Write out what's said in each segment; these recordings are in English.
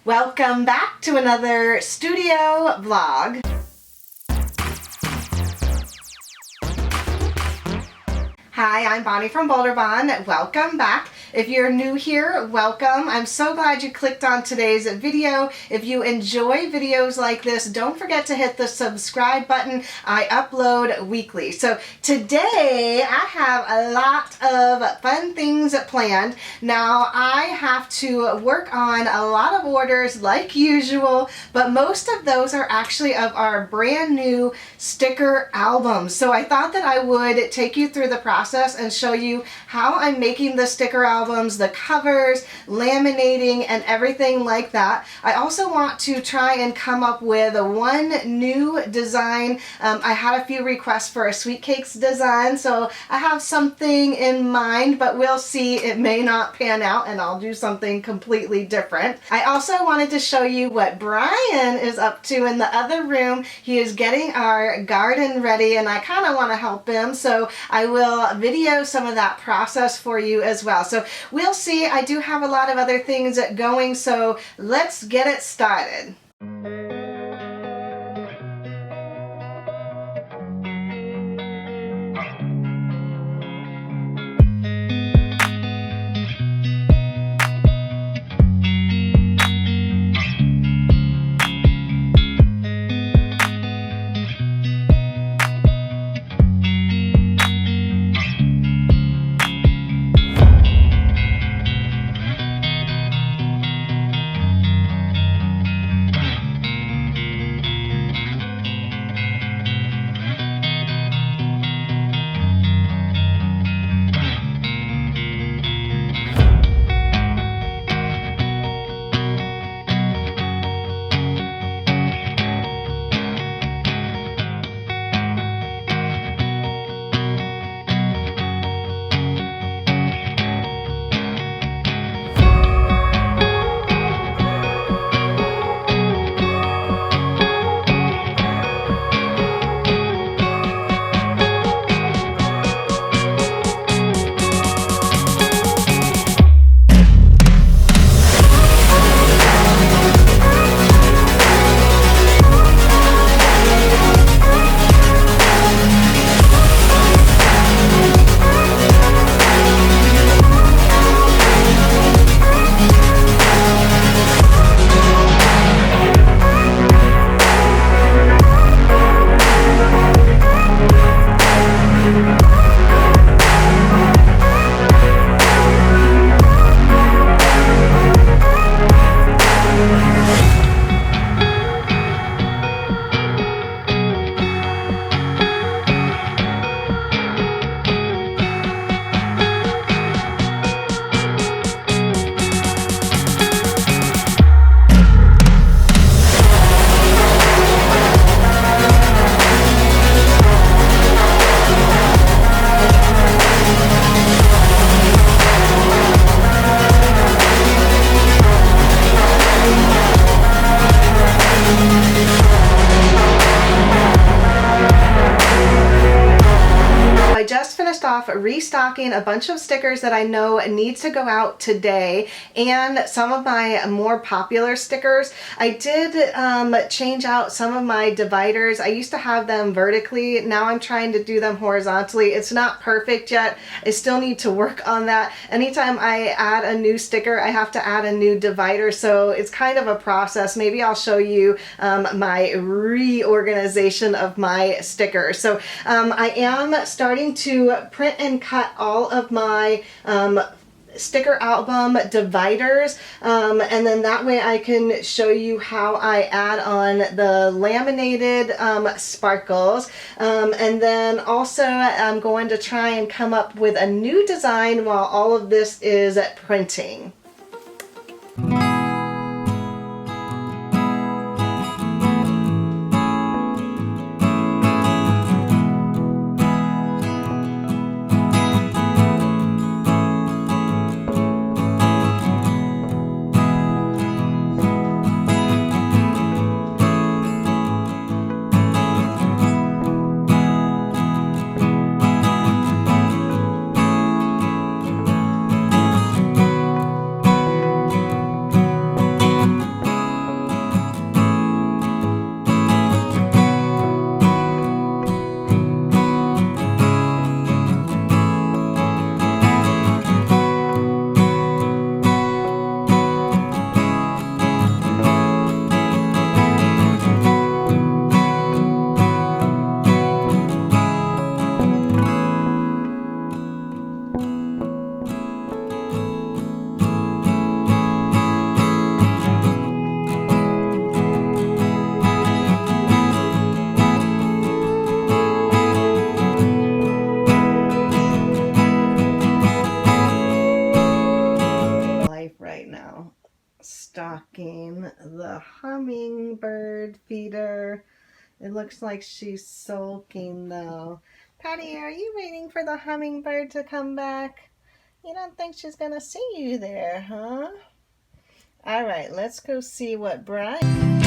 Welcome back to another studio vlog. Hi, I'm Bonnie from Bolderbon. Welcome back. If you're new here, welcome. I'm so glad you clicked on today's video. If you enjoy videos like this, don't forget to hit the subscribe button. I upload weekly. So today I have a lot of fun things planned. Now I have to work on a lot of orders like usual, but most of those are actually of our brand new sticker albums. So I thought that I would take you through the process and show you how I'm making the sticker albums, the covers, laminating, and everything like that. I also want to try and come up with one new design. I had a few requests for a sweet cakes design, so I have something in mind, but we'll see. It may not pan out and I'll do something completely different. I also wanted to show you what Brian is up to in the other room. He is getting our garden ready and I kind of want to help him, so I will video some of that process for you as well. So we'll see. I do have a lot of other things going, so let's get it started. Off restocking a bunch of stickers that I know needs to go out today, and some of my more popular stickers. I did change out some of my dividers. I used to have them vertically. Now I'm trying to do them horizontally. It's not perfect yet. I still need to work on that. Anytime I add a new sticker, I have to add a new divider, so it's kind of a process. Maybe I'll show you my reorganization of my stickers. So I am starting to print and cut all of my sticker album dividers, and then that way I can show you how I add on the laminated sparkles, and then also I'm going to try and come up with a new design while all of this is printing. feeding the hummingbird feeder. It looks like she's sulking though. Patty, are you waiting for the hummingbird to come back? You don't think she's gonna see you there, huh? All right, let's go see what Brian...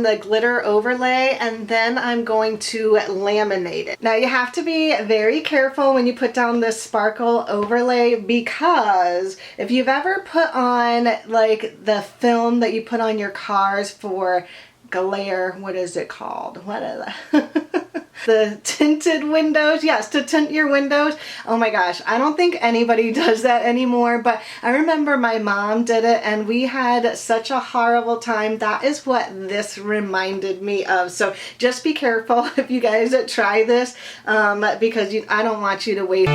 the glitter overlay, and then I'm going to laminate it. Now you have to be very careful when you put down this sparkle overlay, because if you've ever put on like the film that you put on your cars for glare, what is it called? What is that? The tinted windows, yes, to tint your windows. Oh my gosh, I don't think anybody does that anymore, but I remember my mom did it and we had such a horrible time. That is what this reminded me of. So just be careful if you guys try this, because I don't want you to waste.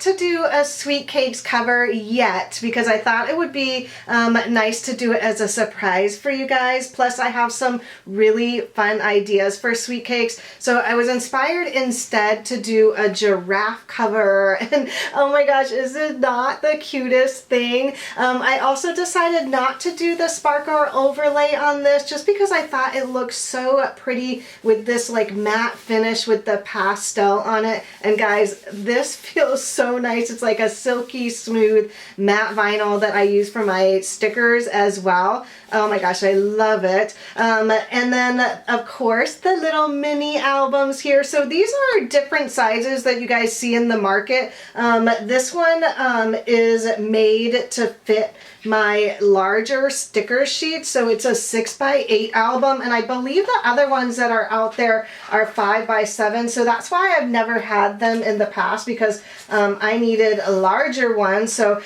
to do a sweet cakes cover yet because I thought it would be nice to do it as a surprise for you guys. Plus I have some really fun ideas for sweet cakes. So I was inspired instead to do a giraffe cover, and oh my gosh, is it not the cutest thing? I also decided not to do the sparkle overlay on this just because I thought it looked so pretty with this like matte finish with the pastel on it. And guys, this feels so nice. It's like a silky smooth matte vinyl that I use for my stickers as well. Oh my gosh, I love it. And then of course the little mini albums here. So these are different sizes that you guys see in the market. This one is made to fit my larger sticker sheet, so it's a 6x8 album, and I believe the other ones that are out there are 5x7, so that's why I've never had them in the past, because I needed a larger one. So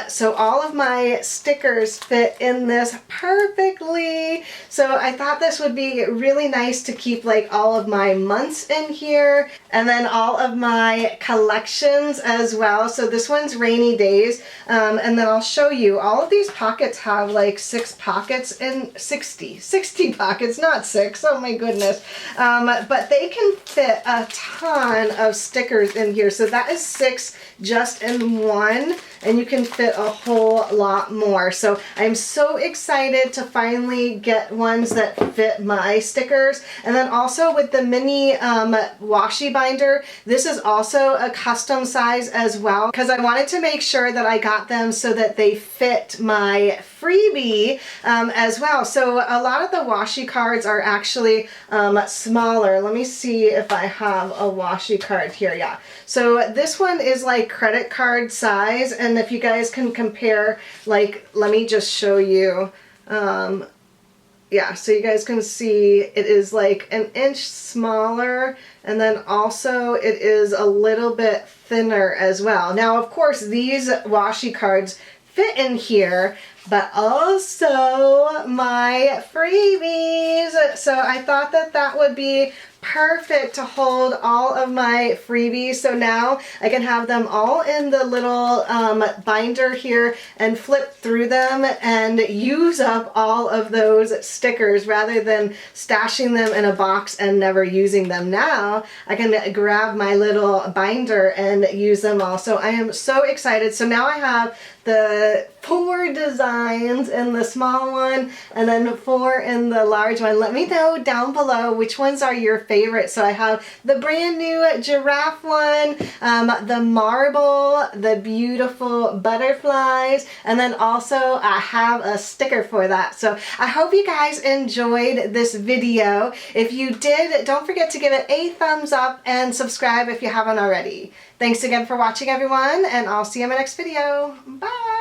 so all of my stickers fit in this perfectly. So I thought this would be really nice to keep like all of my months in here, and then all of my collections as well. So this one's rainy days, and then I'll show you all of these pockets have like 6 pockets and 60 pockets, not 6, oh my goodness. But they can fit a ton of stickers in here. So that is 6 just in one, and you can fit a whole lot more. So I'm so excited to finally get ones that fit my stickers. And then also with the mini washi binder, this is also a custom size as well, because I wanted to make sure that I got them so that they fit my freebie as well. So a lot of the washi cards are actually smaller. Let me see if I have a washi card here. Yeah, so this one is like credit card size, and if you guys can compare, like, let me just show you. Yeah, so you guys can see it is like an inch smaller, and then also it is a little bit thinner as well. Now, of course, these washi cards fit in here, but also my freebies. So I thought that that would be perfect to hold all of my freebies. So now I can have them all in the little binder here and flip through them and use up all of those stickers rather than stashing them in a box and never using them. Now I can grab my little binder and use them all. So I am so excited. So now I have the 4 designs in the small one and then 4 in the large one. Let me know down below which ones are your favorite. So I have the brand new giraffe one, the marble, the beautiful butterflies, and then also I have a sticker for that. So I hope you guys enjoyed this video. If you did, don't forget to give it a thumbs up and subscribe if you haven't already. Thanks again for watching, everyone, and I'll see you in my next video. Bye!